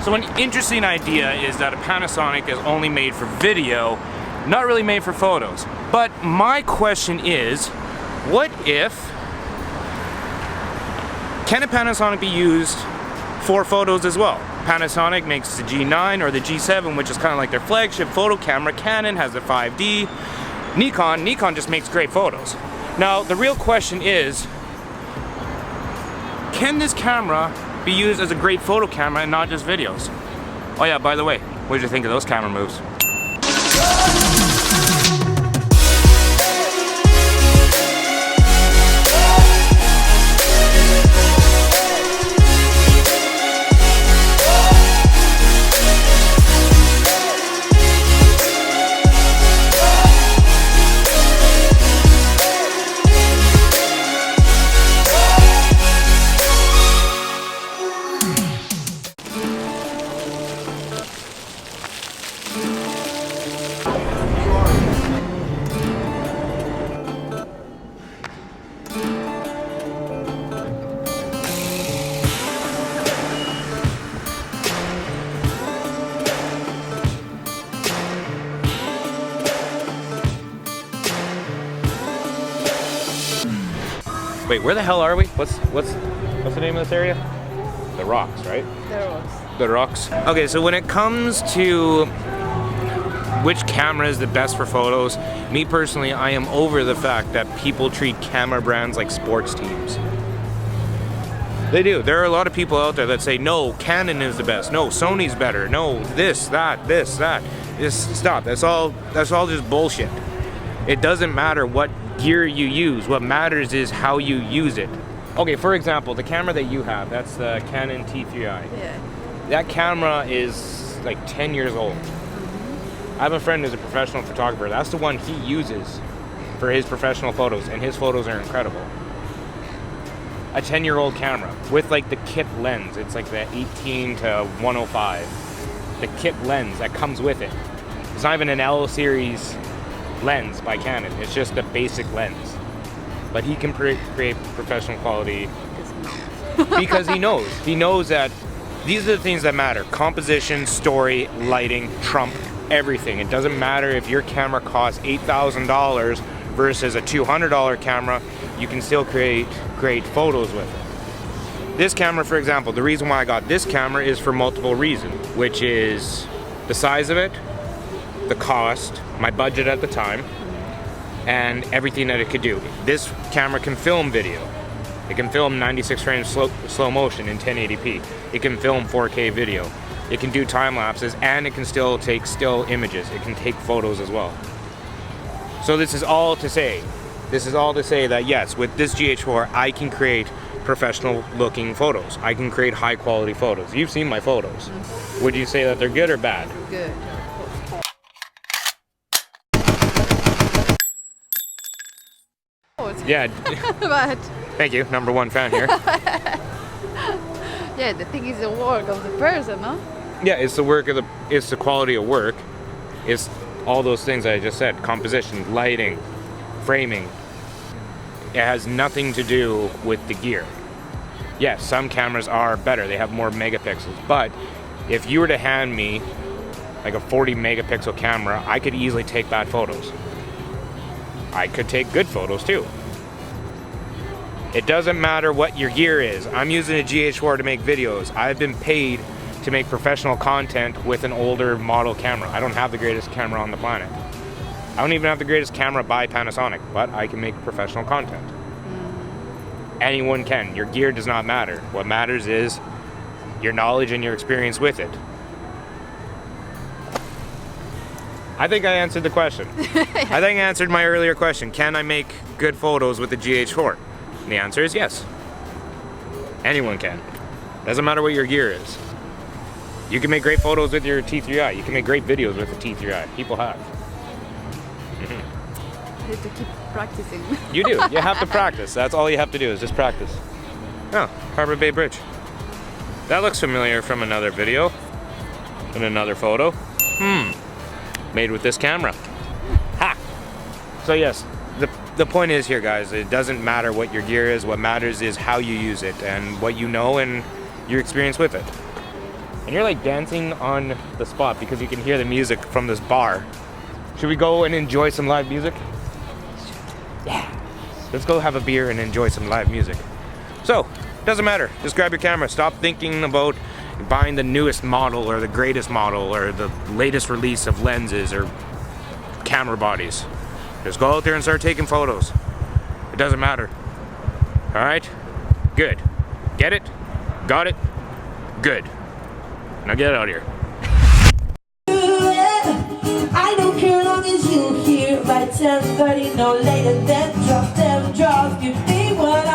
So an interesting idea is that a Panasonic is only made for video, not really made for photos. But my question is, what if, can a Panasonic be used for photos as well? Panasonic makes the G9 or the G7, which is kind of like their flagship photo camera. Canon has the 5D. Nikon just makes great photos. Now, the real question is, can this camera be used as a great photo camera and not just videos? Oh yeah, by the way, what did you think of those camera moves? Wait, where the hell are we? What's the name of this area? The Rocks, right? The Rocks. The Rocks. Okay, so when it comes to which camera is the best for photos, me personally, I am over the fact that people treat camera brands like sports teams. They do. There are a lot of people out there that say, no, Canon is the best. No, Sony's better. No, this, that. Just stop. That's all just bullshit. It doesn't matter what gear you use. What matters is how you use it. Okay, for example, the camera that you have, that's the Canon T3i. Yeah. That camera is like 10 years old. I have a friend who's a professional photographer. That's the one he uses for his professional photos, and his photos are incredible. A 10-year-old camera with like the kit lens. It's like the 18 to 105. The kit lens that comes with it. It's not even an L series lens by Canon. It's just a basic lens. But he can create professional quality because he knows. He knows that these are the things that matter. Composition, story, lighting, trump everything. It doesn't matter if your camera costs $8,000 versus a $200 camera, you can still create great photos with it. This camera, for example, the reason why I got this camera is for multiple reasons, which is the size of it, the cost, my budget at the time, and everything that it could do. This camera can film video. It can film 96 frames slow motion in 1080p. It can film 4K video. It can do time lapses, and it can still take still images. It can take photos as well. So this is all to say that yes, with this GH4, I can create professional looking photos. I can create high quality photos. You've seen my photos. Would you say that they're good or bad? Good. Yeah. But Thank you, #1 fan here. yeah, the thing is the work of the person, no? Yeah, it's the quality of work. It's all those things I just said. Composition, lighting, framing. It has nothing to do with the gear. Yes, some cameras are better. They have more megapixels. But if you were to hand me like a 40 megapixel camera, I could easily take bad photos. I could take good photos too. It doesn't matter what your gear is. I'm using a GH4 to make videos. I've been paid to make professional content with an older model camera. I don't have the greatest camera on the planet. I don't even have the greatest camera by Panasonic, but I can make professional content. Anyone can. Your gear does not matter. What matters is your knowledge and your experience with it. I think I answered the question. I think I answered my earlier question. Can I make good photos with the GH4? And the answer is yes. Anyone can. Doesn't matter what your gear is. You can make great photos with your T3i. You can make great videos with the T3i. People have. You have to keep practicing. You do. You have to practice. That's all you have to do is just practice. Oh, Harbor Bay Bridge. That looks familiar from another video and another photo. Made with this camera. Ha! So yes, the point is here, guys, it doesn't matter what your gear is. What matters is how you use it and what you know and your experience with it. And you're like dancing on the spot because you can hear the music from this bar. Should we go and enjoy some live music? Yeah. Let's go have a beer and enjoy some live music. So, doesn't matter. Just grab your camera. Stop thinking about buying the newest model or the greatest model or the latest release of lenses or camera bodies. Just go out there and start taking photos. It doesn't matter. Alright? Good. Get it? Got it? Good. Now get out of here. I don't care long as you here by 10:30, no later than drop them draws. Give me what